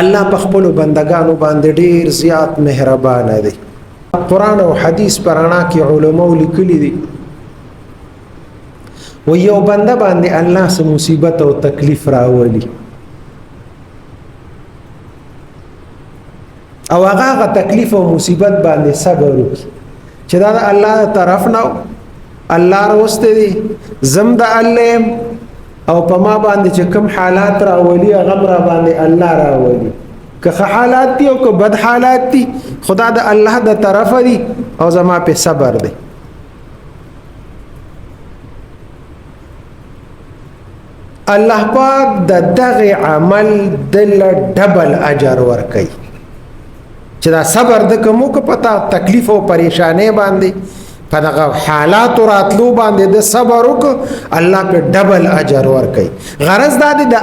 الله په خپل بندگانو باندې ډیر زیات مهربان دی. قرآن او حدیث پرانا کې علماء لیکلي دي و یو بنده باندې الله سم مصیبت او تکلیف راولي او هغه تکلیف او مصیبت باندې صبر وکړي چې دا الله طرف نه الله راوسته دي زم د الله او په ما باندې چې کوم حالات راولي هغه را باندې الله راولي که حالات دي او که بد حالات دي خدا د الله د طرف دي او زما په صبر دي. الله پاک د دغه عمل دل ډبل اجر ورکي چې دا صبر د کومو که پتا تکلیف او پریشانې باندې په دغه حالات راتلو باندې د صبر وک الله په ډبل اجر ورکي. غرض دا دی د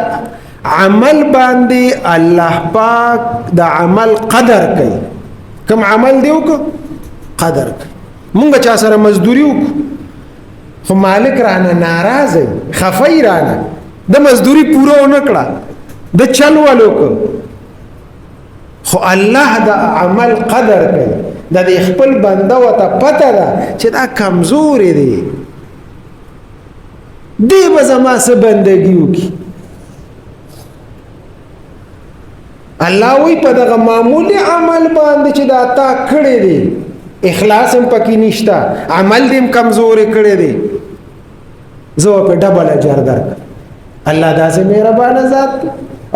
عمل باندې الله پاک د عمل قدر کوي. کوم عمل دی وک قدر کوي. مونږ چا سره مزدوري وک خو مالک رانه ناراض خفای رانه د مزدوري پوره ونکړه د چل ولوک خو الله د عمل قدر کوي. د خپل بنده وته پته ده چې دا کمزوري دی دی به زما سره بندګي وکي. الله وی په دغه معمولی عمل باندې چې دا تا کړی دی اخلاص هم پکې نشته عمل دې کمزوري کړی دی زه په ډبل اجر درک. الله داسې مهربان ذات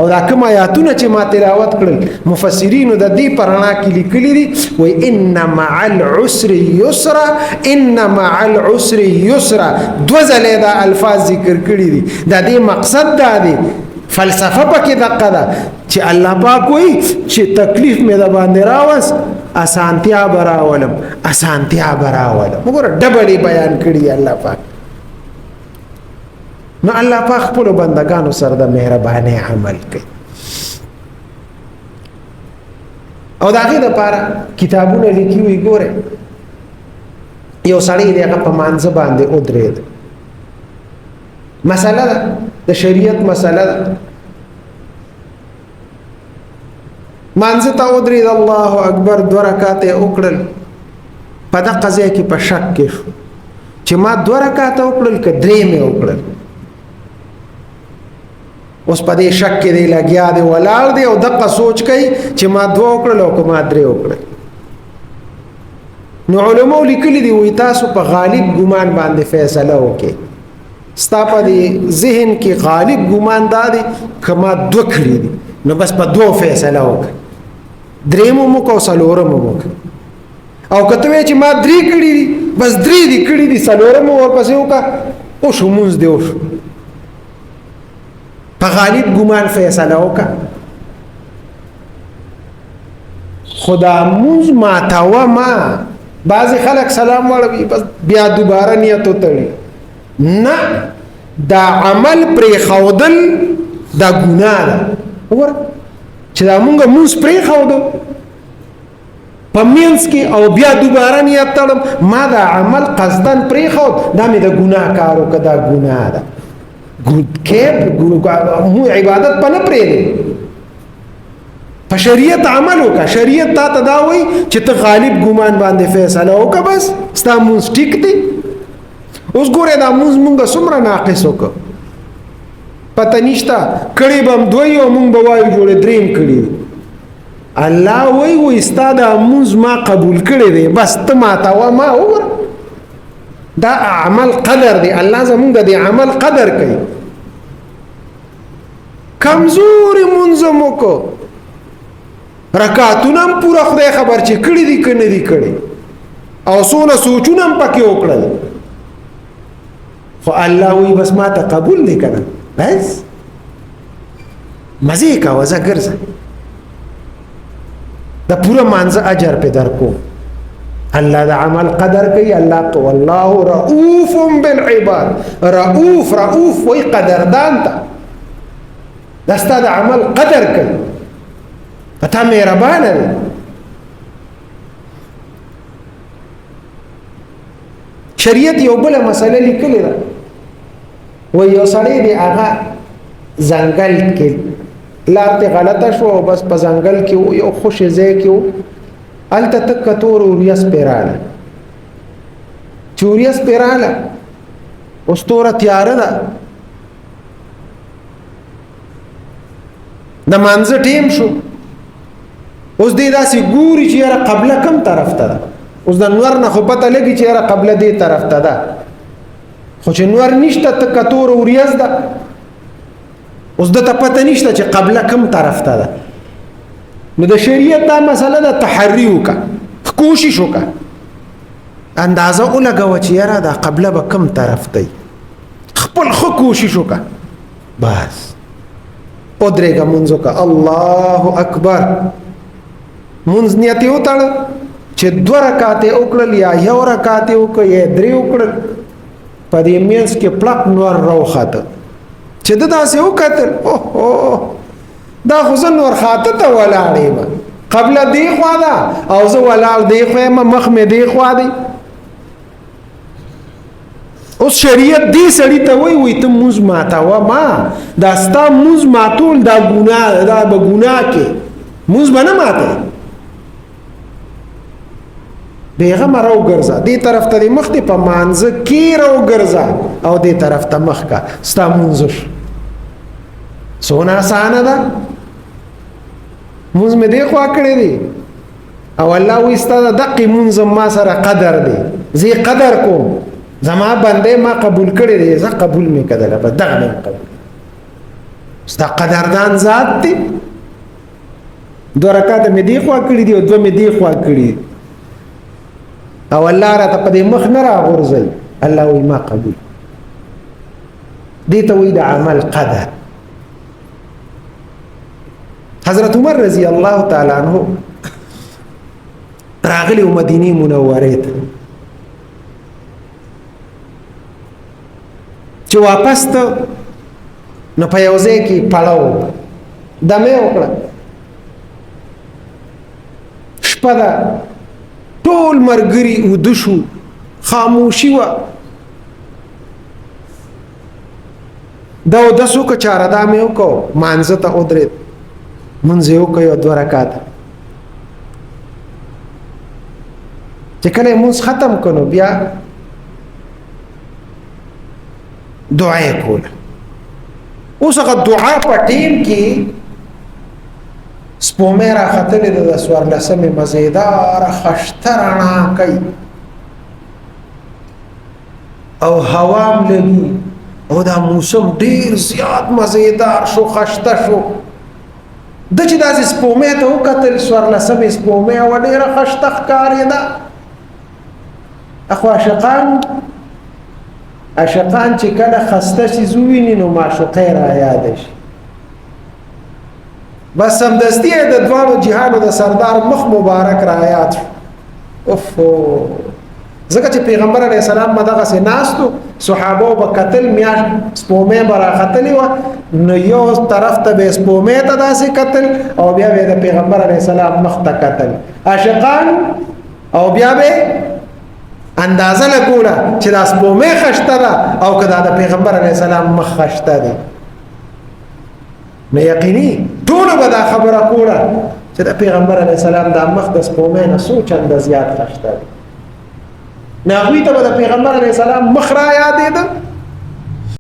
او دا کوم آیاتونه چې ما تلاوت کړل مفسرینو د دې پرانا کې لیکلي دي وای ان مع العسر يسرا ان مع العسر يسرا دو ځله دا الفاظ ذکر کړي دي. د دې مقصد دا دی فلسفه پکې دقه ده چې الله پاک وای چې تکلیف مې د باندې راوس اسانتیا براولم اسانتیا براولم. وګوره ډبل بیان کړي الله پاک. نو الله پاک خپل بندگانو سره د مهرباني عمل کوي او دا غي د پاره کتابونه لیکي وي. ګوره یو سړی دی هغه په مانځ باندې ودرېد مسله د شریعت مسله مانځ ته ودرېد الله اکبر 2 رکعات وکړل په دغه ځای کې په شک کې چې ما 2 رکعات وکړل که 3 مې وکړل. اوس په دې شک کې دی لګیا دی ولاړ دی او دغه سوچ کوي چې ما 2 وکړل او که ما 3 وکړل. نو علماء لیکلي دي وي تاسو په غالب ګمان باندې فیصله وکړئ. ستا په دې ذهن کې غالب ګمان دا دی که ما 2 کړي دي نو بس په 2 فیصله وکړئ 3 مو کو 4 مو او کته وی چې ما 3 کړي دي بس 3 دي کړي دي 4 مو ورپسې وکړه او شو مونږ دی او په غالب ګمان فیصله وکړه. خدا موږ ما تاوه ما بعض خلک سلام وړي بس بیا دوباره نیت وتړي نه دا عمل پرې خودل دا ګناه ده. وګوره چې دا موږ پرې خودو په مینس کې او بیا دوباره نیت تړم ما دا عمل قصدن پرې خود دا مې د ګناه کارو که دا ګناه ده مو عبادت په نه پرېږدي په شریعت عمل وکړه. شریعت تا ته دا وایي چې ته غالب ګمان باندې فیصله وکړه بس ستا مونځ ټیک دی. اوس ګوره دا مونځ مونږ څومره ناقص وکړه پته نشته کړي به هم 2 او مونږ به وایو جوړې 3 کړي. الله وایي ستا دا مونځ ما قبول کړی دی بس ته ما ته وه ما وګوره دا عمل قدر دی. الله زمونږ د عمل قدر کوي. کمزوري منظم وکړو رکعتونه هم پوره خدای خبر چې کړي دي که نه دي کړي او څونه سوچونه هم پکې وکړل خو الله وایي بس ما ته قبول دی که نه بس مزې کوه ځه ګرځه د پوره مانځه اجر پې درکو. الله د عمل قدر کوي. الله تو والله رؤوف بالعباد. رؤوف وای قدردان ته دستا د عمل قدر کوي پتا مهربان دی. شریعت یو بل مسله لیکلی ده و یو سړی دی هغه ځنګل کې لار ته غلطه شو او بس په ځنګل کې یو خوش ځای کې الته تک تور اوریاس پیراله چوریاس پیراله اوس توره تیار ده د مانځه ټیم شو اوس دې داسې ګوري چې یاره قبله کم طرف ته ده اوس د نور نه خو پته لګي چې یاره قبله دې طرف ته ده خو چې نور نشته تک تور اوریاس ده اوس د ته پته نشته چې قبله کم طرف ته ده نو د شریعت دا مسله ده تحری وکړه کوشش وکړه اندازه ولګوه چې یاره دا قبله به کم طرف ته خپل ښه کوشش وکړه بس ودرېږه مونځ وکړه الله اکبر مونځ نیت یې وتړه چې 2 رکعات یې وکړل یا 1 رکعات یې وکړ یا 3 وکړل په دې منځ کې پړق نور راوخته چې د داسې وکتل اوه دا خو زه نور خاطه ته ولاړ یم قبله دی خوا ده او زه ولاړ دی خوا یم مخ مې دی خوا دی اوس شریعت دی سړي ته وایي ته مونځ ماتوه ما دا ستا مونځ ماتول دا ګناه دا به ګناه کې مونځ به نه ماتوي بیغمه راوګرځه دې طرف ته دې مخ دې په مانځه کې راوګرځه او دې طرف ته مخ کا ستا مونځ څونه اسانه ده مونځ مې دې خوا کړی دی او الله وایي ستا د دقې مونځ ما سره قدر دی زه قدر کوم زما بندې ما قبول کړی دی زه قبول مې کړله به دغه مې قبول ستا قدردان ذات دی 2 رکعات مې دې خوا کړي دي او 2 مې دې خوا کړي او الله را ته په دې مخ نه راغورځي الله وایي ما قبول دې ته وایي د عمل قدر حضرت عمر رضی الله تعالی عنہ راغلی مدینه منوره ته چې واپس ته نو په یو ځای کې پړاو دمه وکړه شپه ده ټول مرګري ودشو خاموشي وا دا ودسو که چاره دا مې وکړو مانځه ته ودرېد مونځ یې وکړ یو 2 رکعات چې کله مونځ ختم کړو بیا دعا یې کوله اوس هغه دعا په ټیم کې سپومې راختلې د 14 مزیدار خشته رڼا کوي او هوام لګي او دا موسم ډیر زیات مزیدار شو خشته شو د چې داسې سپومې ته وکتل 14 سپومې او ډیره خشته ښکارېده اخو عاشقان چې کله خسته شي وویني نو معشوقې را یاد شي بس سمدستی د دوانو جهانو د سردار مخ مبارک را یاد شو اوف ځکه چې پیغمبر علیه السلام مدغه سي ناستو صحابه به قتل میاش سپومې برا قتل و نو یو طرف ته به سپومې ته داسې قتل او بیا به د پیغمبر علیه السلام مخ ته قتل عاشقان او بیا به اندازه لګوله چې د سپومې خشته ده او کدا د پیغمبر علیه السلام مخ خشته دی نو یقیني ټول به دا خبره کوله چې د پیغمبر علیه السلام د مخ د سپومې نه څو چنده زیات خشته دی نه هغوی ته به د پیغمبر علیه السلام مخ را یادېده